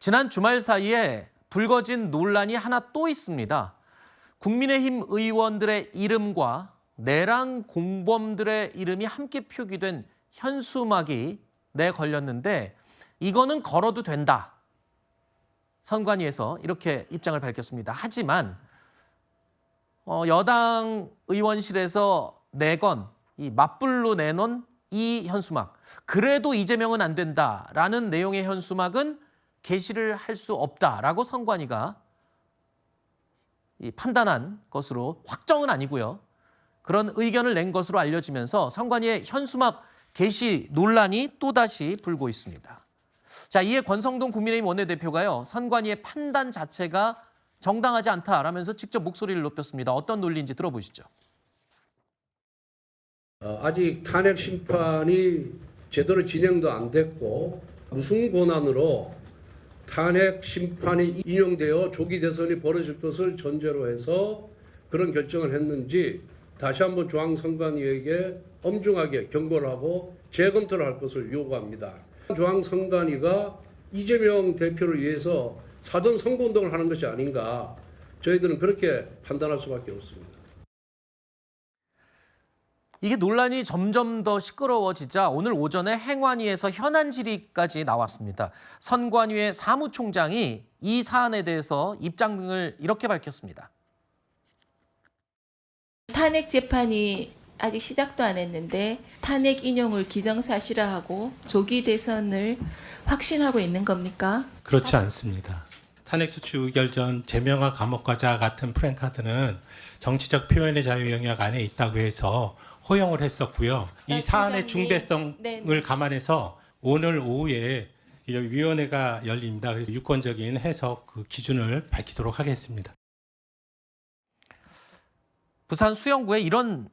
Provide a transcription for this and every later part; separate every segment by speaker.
Speaker 1: 지난 주말 사이에 불거진 논란이 하나 또 있습니다. 국민의힘 의원들의 이름과 내란 공범들의 이름이 함께 표기된 현수막이 내걸렸는데 이거는 걸어도 된다. 선관위에서 이렇게 입장을 밝혔습니다. 하지만 여당 의원실에서 내건 이 맞불로 내놓은 이 현수막, 그래도 이재명은 안 된다라는 내용의 현수막은 게시를 할 수 없다라고 선관위가 판단한 것으로, 확정은 아니고요. 그런 의견을 낸 것으로 알려지면서 선관위의 현수막 게시 논란이 또다시 불고 있습니다. 자, 이에 권성동 국민의힘 원내대표가요, 선관위의 판단 자체가 정당하지 않다라면서 직접 목소리를 높였습니다. 어떤 논리인지 들어보시죠.
Speaker 2: 아직 탄핵 심판이 제대로 진행도 안 됐고 무슨 권한으로 탄핵 심판이 인용되어 조기 대선이 벌어질 것을 전제로 해서 그런 결정을 했는지 다시 한번 중앙선관위에게 엄중하게 경고를 하고 재검토를 할 것을 요구합니다. 중앙선관위가 이재명 대표를 위해서 사전 선거운동을 하는 것이 아닌가, 저희들은 그렇게 판단할 수밖에 없습니다.
Speaker 1: 이게 논란이 점점 더 시끄러워지자 오늘 오전에 행안위에서 현안 질의까지 나왔습니다. 선관위의 사무총장이 이 사안에 대해서 입장을 이렇게 밝혔습니다.
Speaker 3: 탄핵 재판이 아직 시작도 안 했는데 탄핵 인용을 기정사실화하고 조기 대선을 확신하고 있는 겁니까?
Speaker 4: 그렇지 않습니다. 탄핵소추 의결 제명과 감옥가자 같은 프랜카드는 정치적 표현의 자유 영역 안에 있다고 해서 허용을 했었고요. 이 사안의 중대성을 감안해서 오늘 오후에 위원회가 열립니다. 그래서 유권적인 해석 그 기준을 밝히도록 하겠습니다.
Speaker 1: 부산 수영구에 이런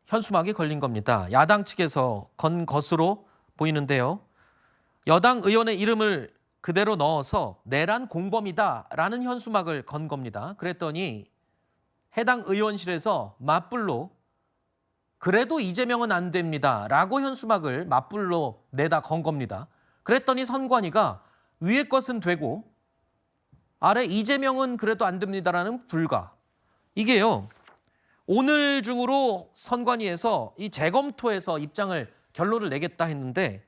Speaker 1: 현수막이 걸린 겁니다. 야당 측에서 건 것으로 보이는데요. 여당 의원의 이름을 그대로 넣어서 내란 공범이다라는 현수막을 건 겁니다. 그랬더니 해당 의원실에서 맞불로 그래도 이재명은 안 됩니다라고 현수막을 맞불로 내다 건 겁니다. 그랬더니 선관위가 위에 것은 되고 아래 이재명은 그래도 안 됩니다라는 불가. 이게요, 오늘 중으로 선관위에서 이 재검토해서 입장을 결론을 내겠다 했는데,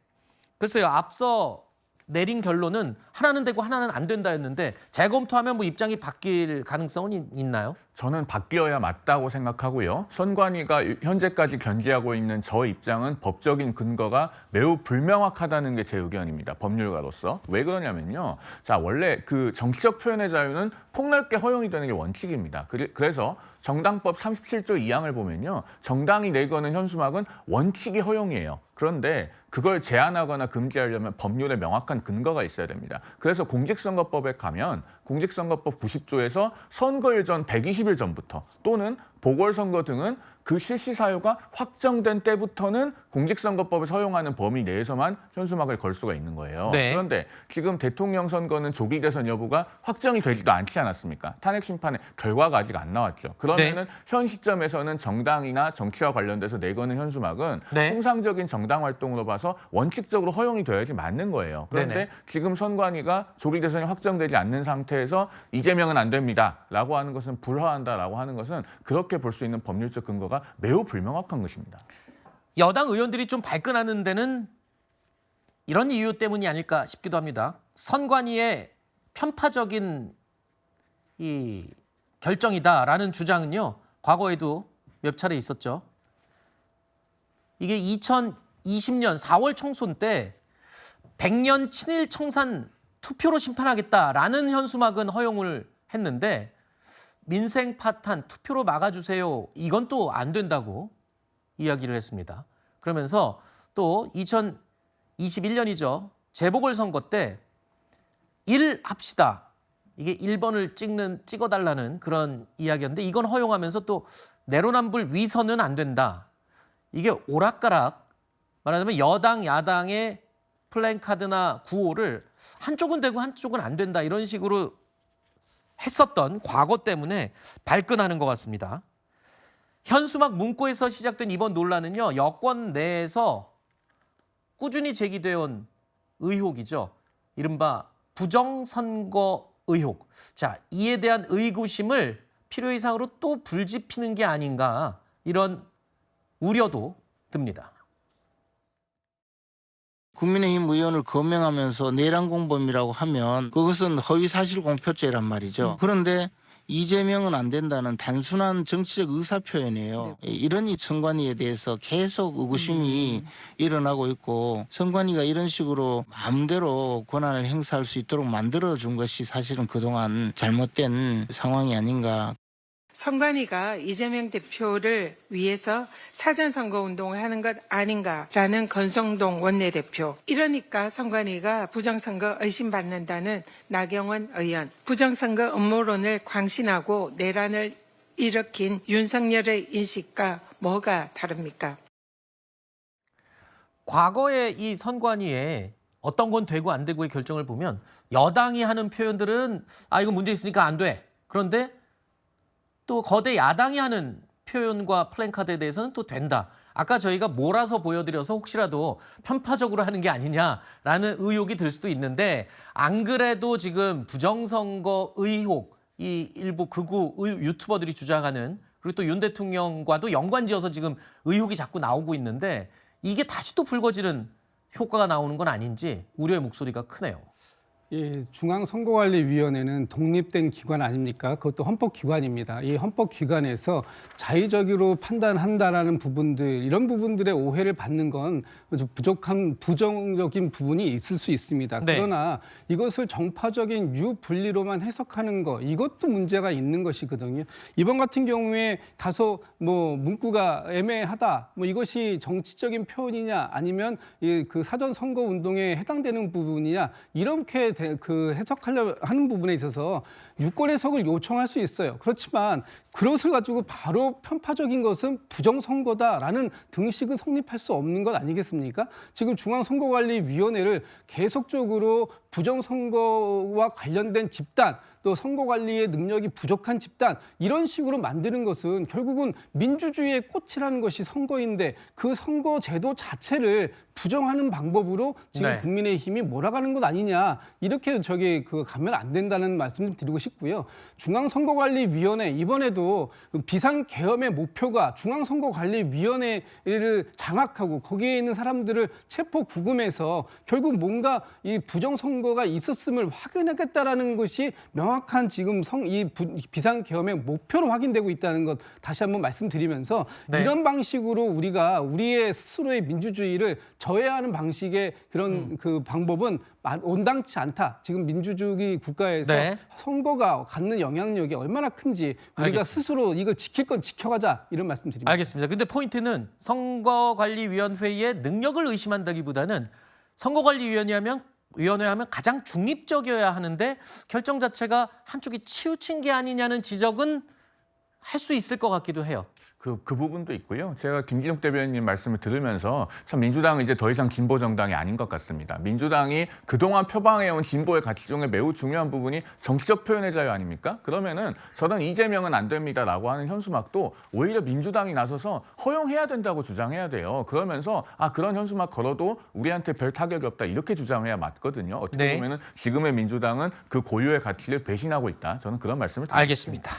Speaker 1: 글쎄요, 앞서 내린 결론은 하나는 되고 하나는 안 된다 했는데 재검토하면 뭐 입장이 바뀔 가능성은 있나요?
Speaker 5: 저는 바뀌어야 맞다고 생각하고요. 선관위가 현재까지 견지하고 있는 저 입장은 법적인 근거가 매우 불명확하다는 게 제 의견입니다. 법률가로서. 왜 그러냐면요. 자, 원래 그 정치적 표현의 자유는 폭넓게 허용이 되는 게 원칙입니다. 그래서 정당법 37조 2항을 보면요. 정당이 내거는 현수막은 원칙이 허용이에요. 그런데 그걸 제한하거나 금지하려면 법률에 명확한 근거가 있어야 됩니다. 그래서 공직선거법에 가면 공직선거법 90조에서 선거일 전 120일 전부터 또는 보궐선거 등은 그 실시 사유가 확정된 때부터는 공직선거법을 허용하는 범위 내에서만 현수막을 걸 수가 있는 거예요.
Speaker 1: 네.
Speaker 5: 그런데 지금 대통령 선거는 조기 대선 여부가 확정이 되지도 않지 않았습니까? 탄핵 심판의 결과가 아직 안 나왔죠. 그러면은 현 시점에서는 정당이나 정치와 관련돼서 내거는 현수막은 통상적인 정당 활동으로 봐서 원칙적으로 허용이 돼야지 맞는 거예요. 그런데 지금 선관위가 조기 대선이 확정되지 않는 상태에서 이재명은 안 됩니다라고 하는 것은 불허한다라고 하는 것은 그렇게 볼 수 있는 법률적 근거가 매우 불명확한 것입니다.
Speaker 1: 여당 의원들이 좀 발끈하는 데는 이런 이유 때문이 아닐까 싶기도 합니다. 선관위의 편파적인 이 결정이다라는 주장은요, 과거에도 몇 차례 있었죠. 이게 2020년 4월 총선 때 100년 친일 청산 투표로 심판하겠다라는 현수막은 허용을 했는데 민생 파탄 투표로 막아주세요, 이건 또 안 된다고 이야기를 했습니다. 그러면서 또 2021년이죠. 재보궐선거 때 1 합시다. 이게 1번을 찍어달라는 그런 이야기였는데 이건 허용하면서 또 내로남불 위선은 안 된다. 이게 오락가락, 말하자면 여당, 야당의 플랜카드나 구호를 한쪽은 되고 한쪽은 안 된다, 이런 식으로 했었던 과거 때문에 발끈하는 것 같습니다. 현수막 문구에서 시작된 이번 논란은요, 여권 내에서 꾸준히 제기되어 온 의혹이죠. 이른바 부정선거 의혹. 자, 이에 대한 의구심을 필요 이상으로 또 불지피는 게 아닌가 이런 우려도 듭니다.
Speaker 6: 국민의힘 의원을 거명하면서 내란 공범이라고 하면 그것은 허위사실 공표죄란 말이죠. 그런데 이재명은 안 된다는 단순한 정치적 의사표현이에요. 이런 선관위에 대해서 계속 의구심이 일어나고 있고 선관위가 이런 식으로 마음대로 권한을 행사할 수 있도록 만들어준 것이 사실은 그동안 잘못된 상황이 아닌가.
Speaker 7: 선관위가 이재명 대표를 위해서 사전선거 운동을 하는 것 아닌가라는 건성동 원내대표. 이러니까 선관위가 부정선거 의심받는다는 나경원 의원. 부정선거 음모론을 광신하고 내란을 일으킨 윤석열의 인식과 뭐가 다릅니까?
Speaker 1: 과거에 이 선관위에 어떤 건 되고 안 되고의 결정을 보면 여당이 하는 표현들은 이거 문제 있으니까 안 돼. 그런데 또 거대 야당이 하는 표현과 플랜카드에 대해서는 또 된다. 아까 저희가 몰아서 보여드려서 혹시라도 편파적으로 하는 게 아니냐라는 의혹이 들 수도 있는데 안 그래도 지금 부정선거 의혹, 이 일부 극우 유튜버들이 주장하는 그리고 또 윤 대통령과도 연관지어서 지금 의혹이 자꾸 나오고 있는데 이게 다시 또 불거지는 효과가 나오는 건 아닌지 우려의 목소리가 크네요.
Speaker 8: 예, 중앙선거관리위원회는 독립된 기관 아닙니까? 그것도 헌법기관입니다. 이 헌법기관에서 자의적으로 판단한다라는 부분들, 이런 부분들의 오해를 받는 건 부족한 부정적인 부분이 있을 수 있습니다.
Speaker 1: 네.
Speaker 8: 그러나 이것을 정파적인 유분리로만 해석하는 거, 이것도 문제가 있는 것이거든요. 이번 같은 경우에 다소 문구가 애매하다, 이것이 정치적인 표현이냐 아니면 그 사전 선거 운동에 해당되는 부분이냐 이렇게 그 해석하려 하는 부분에 있어서 유권 해석을 요청할 수 있어요. 그렇지만 그것을 가지고 바로 편파적인 것은 부정선거다라는 등식은 성립할 수 없는 것 아니겠습니까? 지금 중앙선거관리위원회를 계속적으로 부정선거와 관련된 집단, 또 선거관리의 능력이 부족한 집단 이런 식으로 만드는 것은 결국은 민주주의의 꽃이라는 것이 선거인데 그 선거 제도 자체를 부정하는 방법으로 지금
Speaker 1: 네.
Speaker 8: 국민의힘이 몰아가는 것 아니냐 이렇게 가면 안 된다는 말씀을 드리고 싶고요. 중앙선거관리위원회 이번에도 비상계엄의 목표가 중앙선거관리위원회를 장악하고 거기에 있는 사람들을 체포 구금해서 결국 뭔가 이 부정선거가 있었음을 확인하겠다라는 것이 명확한 지금 비상계엄의 목표로 확인되고 있다는 것 다시 한번 말씀드리면서
Speaker 1: 네.
Speaker 8: 이런 방식으로 우리가 우리의 스스로의 민주주의를 저해하는 방식의 그런 그 방법은 온당치 않다. 지금 민주주의 국가에서
Speaker 1: 네.
Speaker 8: 선거가 갖는 영향력이 얼마나 큰지 우리가
Speaker 1: 알겠습니다.
Speaker 8: 스스로 이걸 지킬 건 지켜가자 이런 말씀드립니다.
Speaker 1: 알겠습니다. 근데 포인트는 선거관리위원회의 능력을 의심한다기보다는 선거관리위원회 하면 가장 중립적이어야 하는데 결정 자체가 한쪽이 치우친 게 아니냐는 지적은 할 수 있을 것 같기도 해요.
Speaker 5: 그 부분도 있고요. 제가 김진욱 대변인 말씀을 들으면서 참 민주당은 이제 더 이상 진보 정당이 아닌 것 같습니다. 민주당이 그동안 표방해온 진보의 가치 중에 매우 중요한 부분이 정치적 표현의 자유 아닙니까? 그러면은 저는 이재명은 안 됩니다라고 하는 현수막도 오히려 민주당이 나서서 허용해야 된다고 주장해야 돼요. 그러면서 그런 현수막 걸어도 우리한테 별 타격이 없다 이렇게 주장해야 맞거든요. 어떻게
Speaker 1: 네.
Speaker 5: 보면은 지금의 민주당은 그 고유의 가치를 배신하고 있다. 저는 그런 말씀을 드립니다.
Speaker 1: 알겠습니다.